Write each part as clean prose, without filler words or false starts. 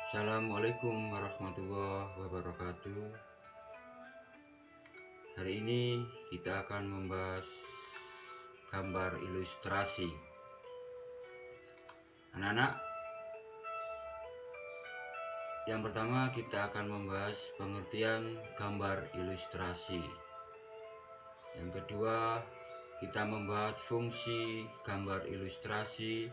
Assalamualaikum warahmatullahi wabarakatuh. Hari ini kita akan membahas gambar ilustrasi. Anak-anak, yang pertama kita akan membahas pengertian gambar ilustrasi. Yang kedua, kita membahas fungsi gambar ilustrasi.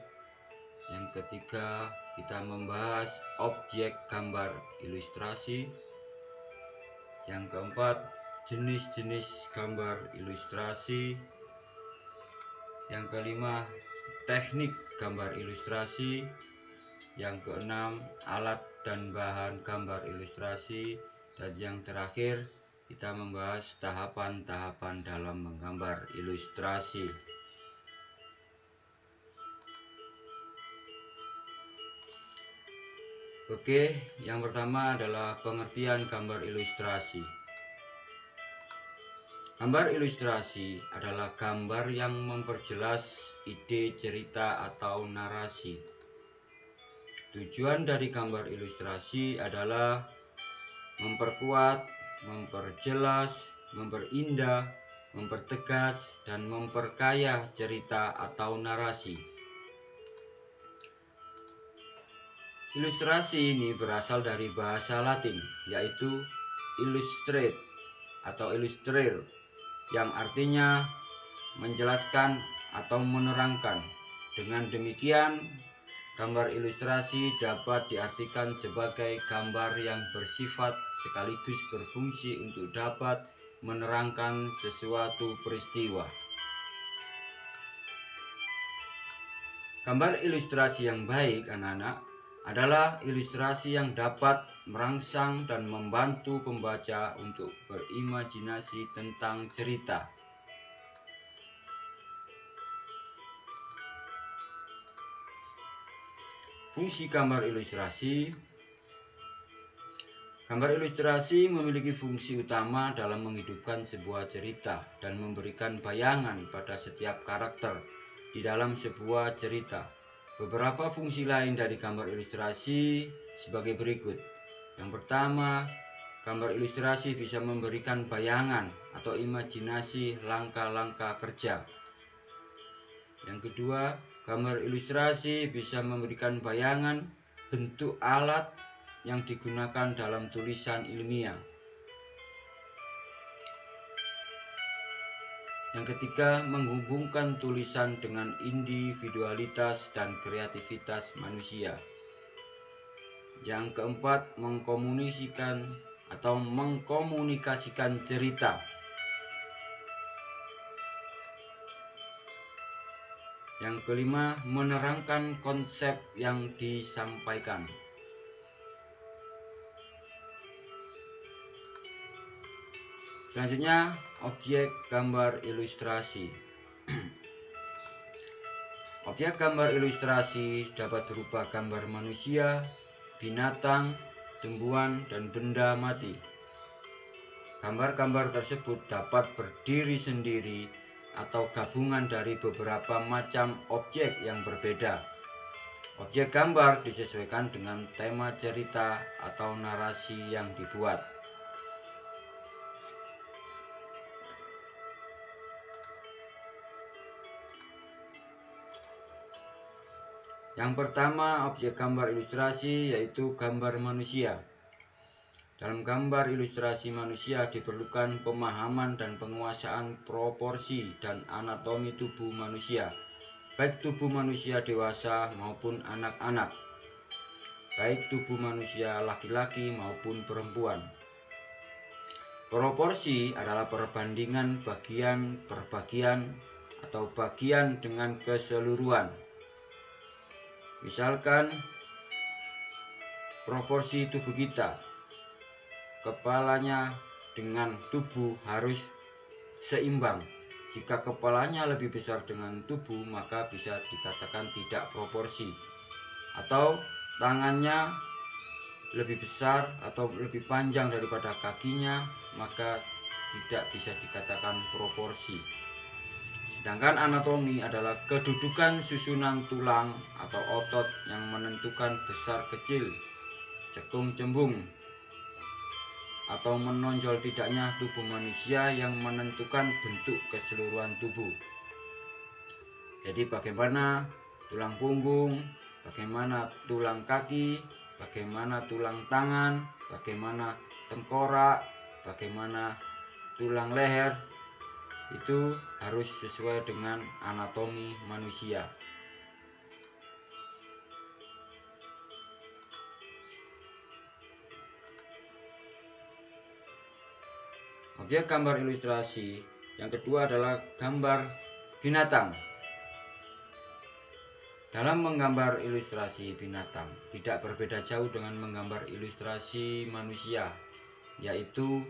Yang ketiga, kita membahas objek gambar ilustrasi. Yang keempat, jenis-jenis gambar ilustrasi. Yang kelima, teknik gambar ilustrasi. Yang keenam, alat dan bahan gambar ilustrasi. Dan yang terakhir, kita membahas tahapan-tahapan dalam menggambar ilustrasi. Oke, yang pertama adalah pengertian gambar ilustrasi. Gambar ilustrasi adalah gambar yang memperjelas ide cerita atau narasi. Tujuan dari gambar ilustrasi adalah memperkuat, memperjelas, memperindah, mempertegas, dan memperkaya cerita atau narasi. Ilustrasi ini berasal dari bahasa Latin, yaitu illustrate atau illustrer, yang artinya menjelaskan atau menerangkan. Dengan demikian, gambar ilustrasi dapat diartikan sebagai gambar yang bersifat sekaligus berfungsi untuk dapat menerangkan sesuatu peristiwa. Gambar ilustrasi yang baik, anak-anak, adalah ilustrasi yang dapat merangsang dan membantu pembaca untuk berimajinasi tentang cerita. Fungsi gambar ilustrasi. Gambar ilustrasi memiliki fungsi utama dalam menghidupkan sebuah cerita dan memberikan bayangan pada setiap karakter di dalam sebuah cerita. Beberapa fungsi lain dari gambar ilustrasi sebagai berikut. Yang pertama, gambar ilustrasi bisa memberikan bayangan atau imajinasi langkah-langkah kerja. Yang kedua, gambar ilustrasi bisa memberikan bayangan bentuk alat yang digunakan dalam tulisan ilmiah. Yang ketiga, menghubungkan tulisan dengan individualitas dan kreativitas manusia. Yang keempat, mengkomunikasikan cerita. Yang kelima, menerangkan konsep yang disampaikan. Selanjutnya, objek gambar ilustrasi. Objek gambar ilustrasi dapat berupa gambar manusia, binatang, tumbuhan, dan benda mati. Gambar-gambar tersebut dapat berdiri sendiri atau gabungan dari beberapa macam objek yang berbeda. Objek gambar disesuaikan dengan tema cerita atau narasi yang dibuat. Yang pertama, objek gambar ilustrasi yaitu gambar manusia. Dalam gambar ilustrasi manusia diperlukan pemahaman dan penguasaan proporsi dan anatomi tubuh manusia, baik tubuh manusia dewasa maupun anak-anak, baik tubuh manusia laki-laki maupun perempuan. Proporsi adalah perbandingan bagian per bagian atau bagian dengan keseluruhan. Misalkan proporsi tubuh kita, kepalanya dengan tubuh harus seimbang. Jika kepalanya lebih besar dengan tubuh, maka bisa dikatakan tidak proporsi. Atau tangannya lebih besar atau lebih panjang daripada kakinya, maka tidak bisa dikatakan proporsi. Sedangkan anatomi adalah kedudukan susunan tulang atau otot yang menentukan besar kecil cekung cembung atau menonjol tidaknya tubuh manusia yang menentukan bentuk keseluruhan tubuh. Jadi bagaimana tulang punggung, bagaimana tulang kaki, bagaimana tulang tangan, bagaimana tengkorak, bagaimana tulang leher, itu harus sesuai dengan anatomi manusia. Objek gambar ilustrasi yang kedua adalah gambar binatang. Dalam menggambar ilustrasi binatang tidak berbeda jauh dengan menggambar ilustrasi manusia, yaitu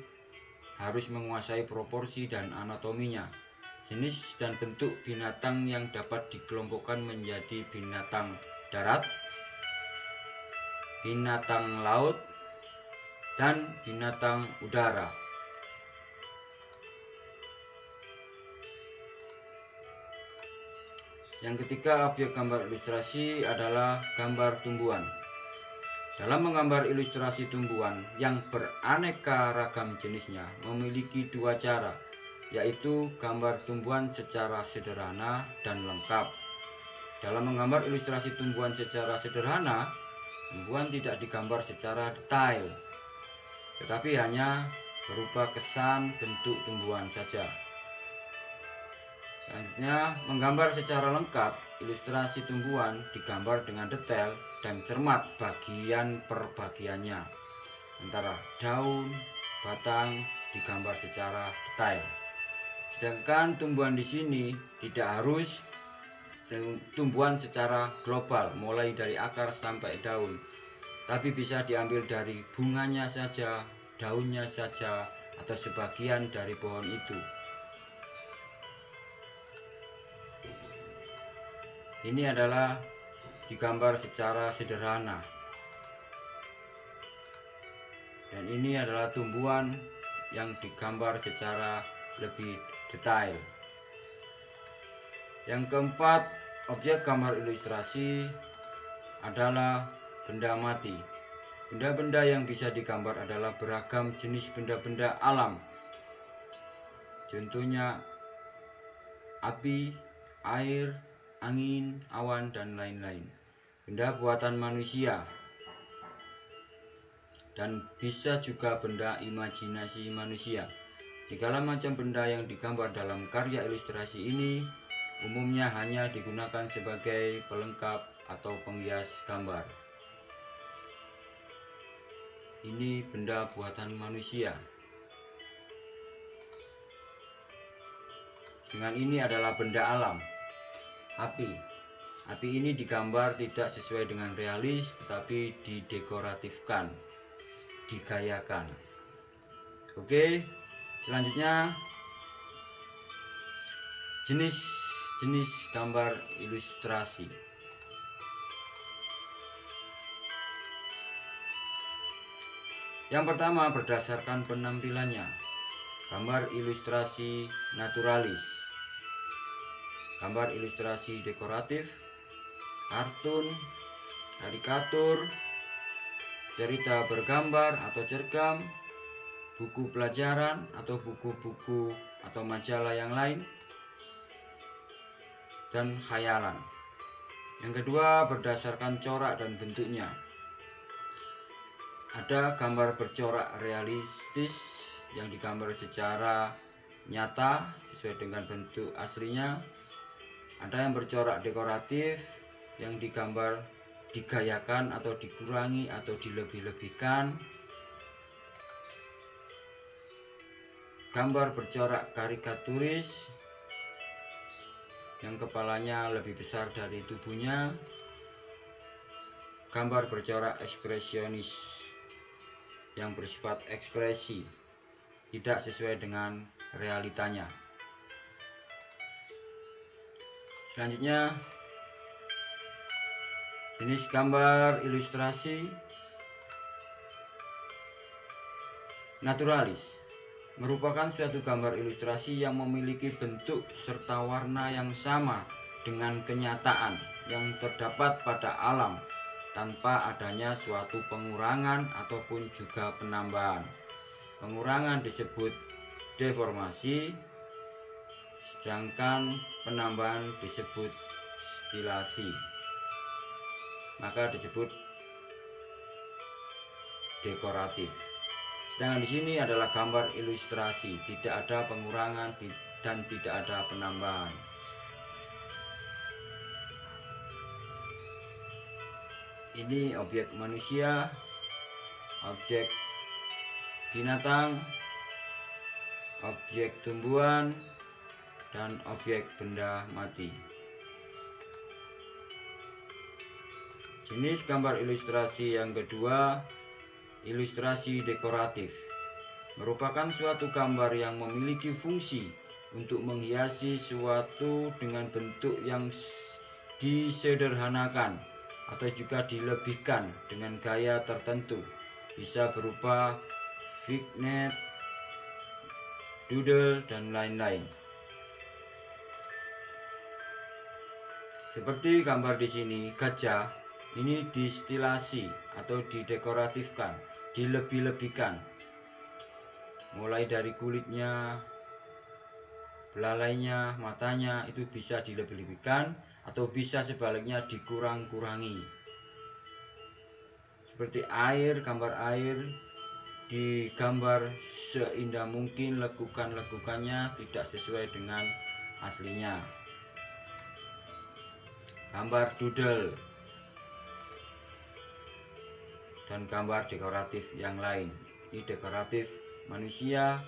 harus menguasai proporsi dan anatominya. Jenis dan bentuk binatang yang dapat dikelompokkan menjadi binatang darat, binatang laut, dan binatang udara. Yang ketiga, objek gambar ilustrasi adalah gambar tumbuhan. Dalam menggambar ilustrasi tumbuhan yang beraneka ragam jenisnya memiliki dua cara, yaitu gambar tumbuhan secara sederhana dan lengkap. Dalam menggambar ilustrasi tumbuhan secara sederhana, tumbuhan tidak digambar secara detail, tetapi hanya berupa kesan bentuk tumbuhan saja. Selanjutnya, menggambar secara lengkap, ilustrasi tumbuhan digambar dengan detail dan cermat bagian per bagiannya. Antara daun, batang digambar secara detail. Sedangkan tumbuhan di sini tidak harus tumbuhan secara global, mulai dari akar sampai daun, tapi bisa diambil dari bunganya saja, daunnya saja, atau sebagian dari pohon itu. Ini adalah digambar secara sederhana. Dan ini adalah tumbuhan yang digambar secara lebih detail. Yang keempat, objek gambar ilustrasi adalah benda mati. Benda-benda yang bisa digambar adalah beragam jenis benda-benda alam. Contohnya api, air, angin, awan, dan lain-lain. Benda buatan manusia, dan bisa juga benda imajinasi manusia. Segala macam benda yang digambar dalam karya ilustrasi ini umumnya hanya digunakan sebagai pelengkap atau penghias gambar. Ini benda buatan manusia. Dengan ini adalah benda alam. Api. Api ini digambar tidak sesuai dengan realis, tetapi didekoratifkan, digayakan. Oke, selanjutnya jenis gambar ilustrasi. Yang pertama, berdasarkan penampilannya. Gambar ilustrasi naturalis, gambar ilustrasi dekoratif, kartun, karikatur, cerita bergambar atau cergam, buku pelajaran atau buku-buku atau majalah yang lain, dan khayalan. Yang kedua, berdasarkan corak dan bentuknya. Ada gambar bercorak realistis yang digambar secara nyata sesuai dengan bentuk aslinya. Ada yang bercorak dekoratif yang digambar digayakan atau dikurangi atau dilebih-lebihkan. Gambar bercorak karikaturis yang kepalanya lebih besar dari tubuhnya. Gambar bercorak ekspresionis yang bersifat ekspresi, tidak sesuai dengan realitanya. Selanjutnya, jenis gambar ilustrasi naturalis merupakan suatu gambar ilustrasi yang memiliki bentuk serta warna yang sama dengan kenyataan yang terdapat pada alam. tanpa adanya suatu pengurangan ataupun juga penambahan. Pengurangan disebut deformasi, sedangkan penambahan disebut stilasi, maka disebut dekoratif. Sedangkan di sini adalah gambar ilustrasi, tidak ada pengurangan dan tidak ada penambahan. Ini objek manusia, objek binatang, objek tumbuhan, dan objek benda mati. Jenis gambar ilustrasi yang kedua, ilustrasi dekoratif, merupakan suatu gambar yang memiliki fungsi untuk menghiasi suatu dengan bentuk yang disederhanakan atau juga dilebihkan dengan gaya tertentu, bisa berupa vignette, doodle, dan lain-lain. Seperti gambar di sini, gajah ini distilasi atau didekoratifkan, dilebih-lebihkan, mulai dari kulitnya, belalainya, matanya itu bisa dilebih-lebihkan atau bisa sebaliknya dikurang-kurangi. Seperti air, gambar air digambar seindah mungkin, lekukan-lekukannya tidak sesuai dengan aslinya. Gambar doodle dan gambar dekoratif yang lain. Ini dekoratif manusia,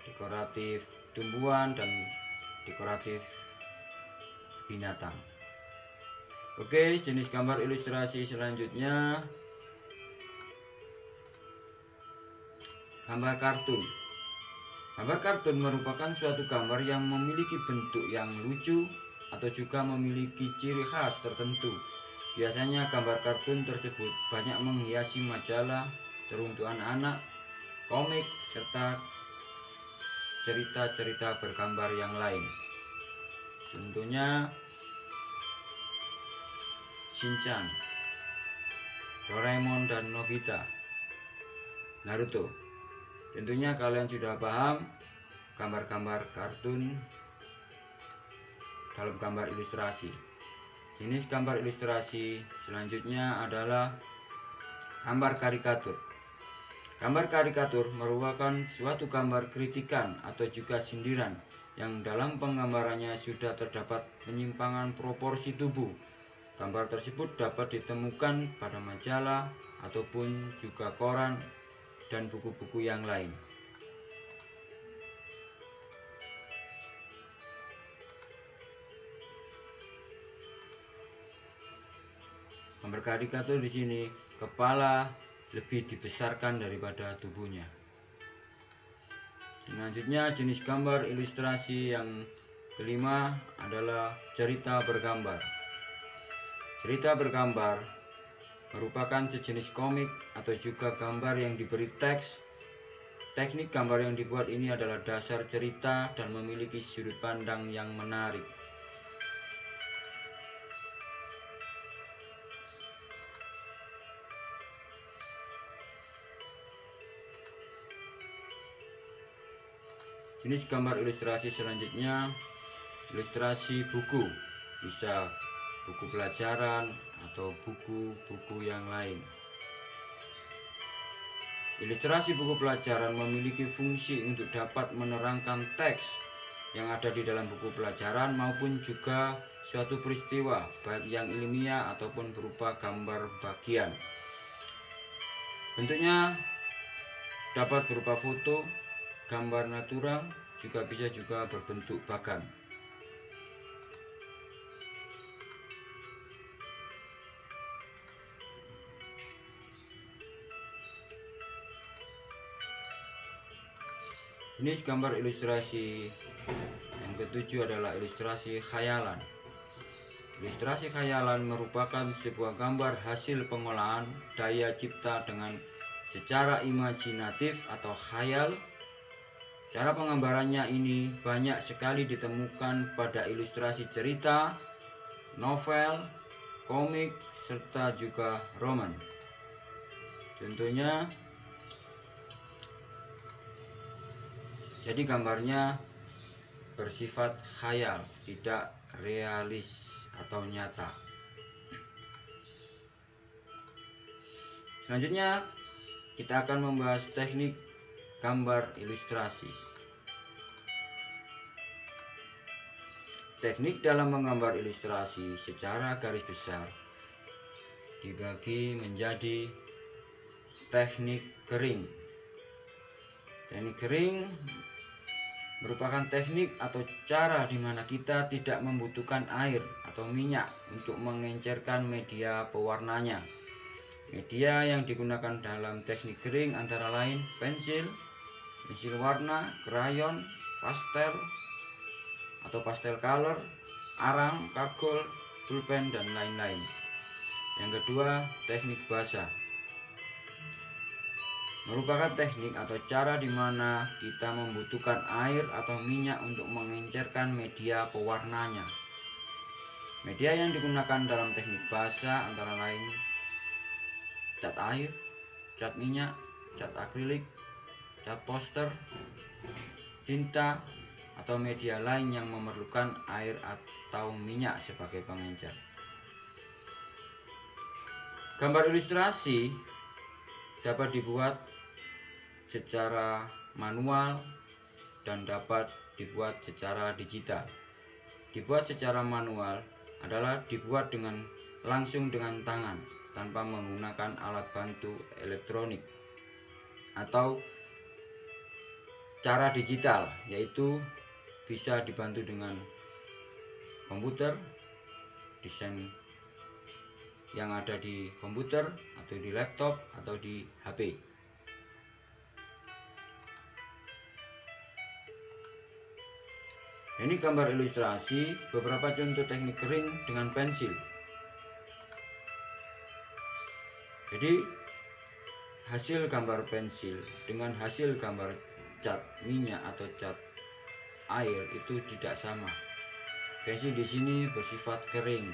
dekoratif tumbuhan, dan dekoratif binatang. Oke, jenis gambar ilustrasi selanjutnya gambar kartun. Gambar kartun merupakan suatu gambar yang memiliki bentuk yang lucu atau juga memiliki ciri khas tertentu. Biasanya gambar kartun tersebut banyak menghiasi majalah teruntuk anak-anak, komik, serta cerita-cerita bergambar yang lain. Contohnya Shinchan, Doraemon, dan Nobita, Naruto. Tentunya kalian sudah paham gambar-gambar kartun dalam gambar ilustrasi. Jenis gambar ilustrasi selanjutnya adalah gambar karikatur. Gambar karikatur merupakan suatu gambar kritikan atau juga sindiran yang dalam penggambarannya sudah terdapat penyimpangan proporsi tubuh. Gambar tersebut dapat ditemukan pada majalah ataupun juga koran dan buku-buku yang lain. Gambar karikatur di sini kepala lebih dibesarkan daripada tubuhnya. Selanjutnya jenis gambar ilustrasi yang kelima adalah cerita bergambar. Cerita bergambar merupakan sejenis komik atau juga gambar yang diberi teks. Teknik gambar yang dibuat ini adalah dasar cerita dan memiliki sudut pandang yang menarik. Jenis gambar ilustrasi selanjutnya ilustrasi buku, bisa buku pelajaran atau buku-buku yang lain. Ilustrasi buku pelajaran memiliki fungsi untuk dapat menerangkan teks yang ada di dalam buku pelajaran maupun juga suatu peristiwa baik yang ilmiah ataupun berupa gambar bagian. Bentuknya dapat berupa foto, gambar natural, juga bisa juga berbentuk bagan. Jenis gambar ilustrasi yang ketujuh adalah ilustrasi khayalan. Ilustrasi khayalan merupakan sebuah gambar hasil pengolahan daya cipta dengan secara imajinatif atau khayal. Cara penggambarannya ini banyak sekali ditemukan pada ilustrasi cerita, novel, komik, serta juga roman. Contohnya, jadi gambarnya bersifat khayal, tidak realis atau nyata. Selanjutnya, kita akan membahas teknik gambar ilustrasi. Teknik dalam menggambar ilustrasi secara garis besar dibagi menjadi teknik kering. Teknik kering merupakan teknik atau cara di mana kita tidak membutuhkan air atau minyak untuk mengencerkan media pewarnanya. Media yang digunakan dalam teknik kering antara lain pensil warna, krayon, pastel atau pastel color, arang, kargol, pulpen, dan lain-lain. Yang kedua, teknik basa merupakan teknik atau cara di mana kita membutuhkan air atau minyak untuk mengencerkan media pewarnanya. Media yang digunakan dalam teknik basa antara lain cat air, cat minyak, cat akrilik, cat poster, tinta, atau media lain yang memerlukan air atau minyak sebagai pengencer. Gambar ilustrasi dapat dibuat secara manual dan dapat dibuat secara digital. Dibuat secara manual adalah dibuat langsung dengan tangan tanpa menggunakan alat bantu elektronik, atau cara digital yaitu bisa dibantu dengan komputer, desain yang ada di komputer atau di laptop atau di HP. Ini gambar ilustrasi beberapa contoh teknik kering dengan pensil. Jadi hasil gambar pensil dengan hasil gambar cat minyak atau cat air itu tidak sama. Pensil di sini bersifat kering.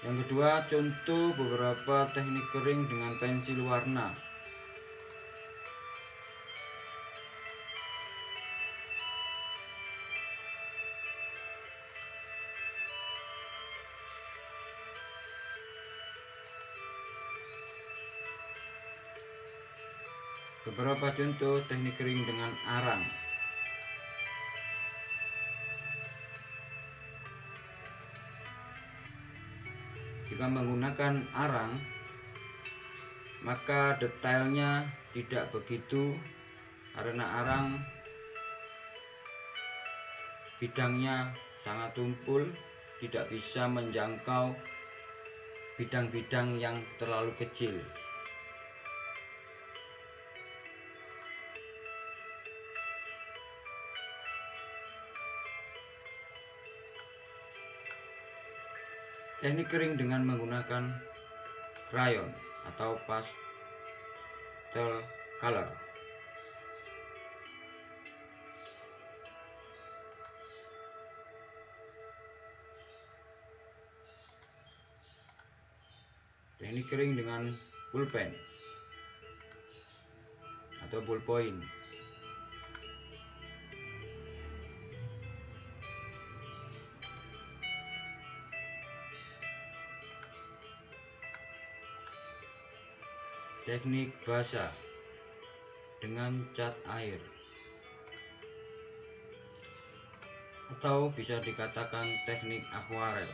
Yang kedua, contoh beberapa teknik kering dengan pensil warna. Beberapa contoh teknik kering dengan arang. Jika menggunakan arang, maka detailnya tidak begitu karena arang bidangnya sangat tumpul, tidak bisa menjangkau bidang-bidang yang terlalu kecil. Teknik kering dengan menggunakan krayon atau pastel color. Teknik kering dengan pulpen atau ballpoint. Teknik basa dengan cat air, atau bisa dikatakan teknik akuarel.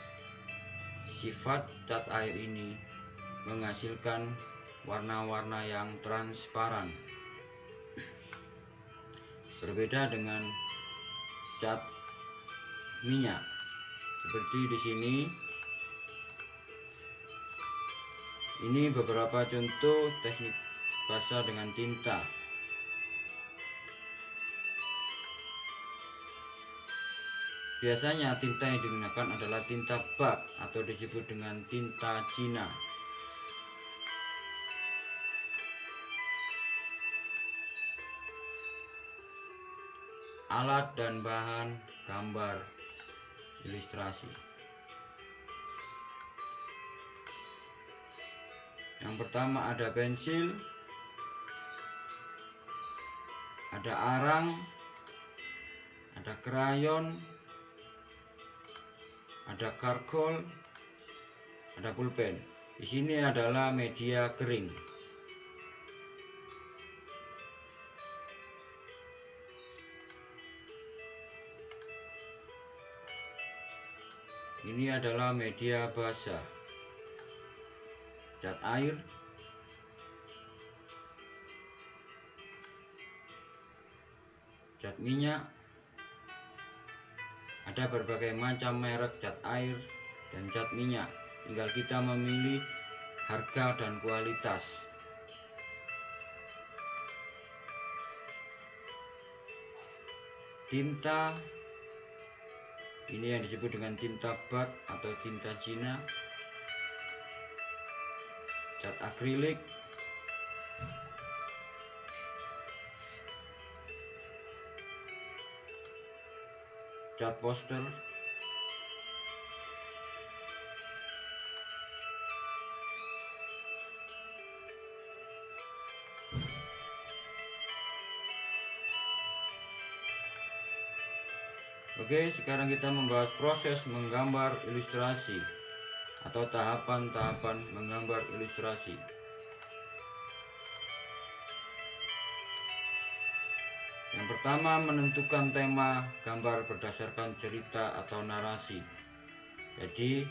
Sifat cat air ini menghasilkan warna-warna yang transparan. Berbeda dengan cat minyak. Seperti di sini. Ini beberapa contoh teknik basa dengan tinta. Biasanya tinta yang digunakan adalah tinta bak atau disebut dengan tinta Cina. alat dan bahan gambar ilustrasi. Yang pertama ada pensil, ada arang, ada krayon, ada karkol, ada pulpen. Di sini adalah media kering. Ini adalah media basah. Cat air, cat minyak. Ada berbagai macam merek cat air dan cat minyak. Tinggal kita memilih harga dan kualitas. Tinta, ini yang disebut dengan tinta bak atau tinta Cina. Cat akrilik, cat poster, Oke, sekarang kita membahas proses menggambar ilustrasi atau tahapan-tahapan menggambar ilustrasi. Yang pertama, menentukan tema gambar berdasarkan cerita atau narasi. Jadi,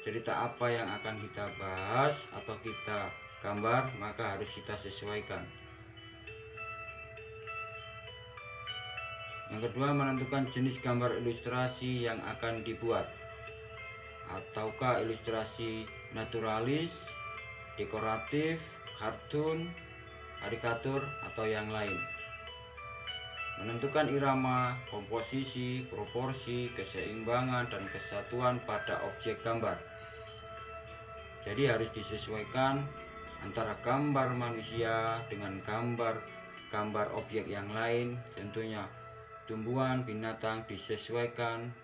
cerita apa yang akan kita bahas atau kita gambar, maka harus kita sesuaikan. Yang kedua, menentukan jenis gambar ilustrasi yang akan dibuat. Ataukah ilustrasi naturalis, dekoratif, kartun, karikatur, atau yang lain. Menentukan irama, komposisi, proporsi, keseimbangan, dan kesatuan pada objek gambar. Jadi harus disesuaikan antara gambar manusia dengan gambar objek yang lain. Tentunya tumbuhan, binatang disesuaikan,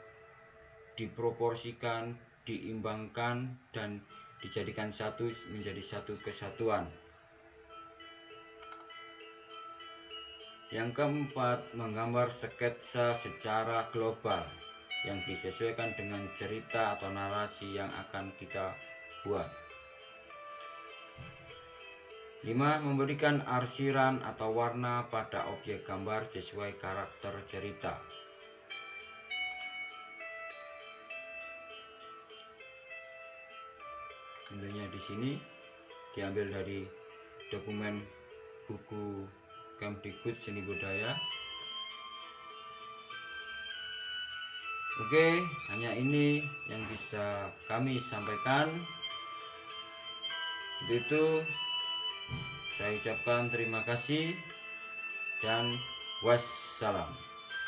diproporsikan, diimbangkan, dan dijadikan satu menjadi satu kesatuan. Yang keempat, menggambar sketsa secara global yang disesuaikan dengan cerita atau narasi yang akan kita buat. 5. Memberikan arsiran atau warna pada objek gambar sesuai karakter cerita. Tentunya di sini diambil dari dokumen buku Kemdikbud Seni Budaya. Oke, hanya ini yang bisa kami sampaikan. Untuk itu saya ucapkan terima kasih dan wassalam.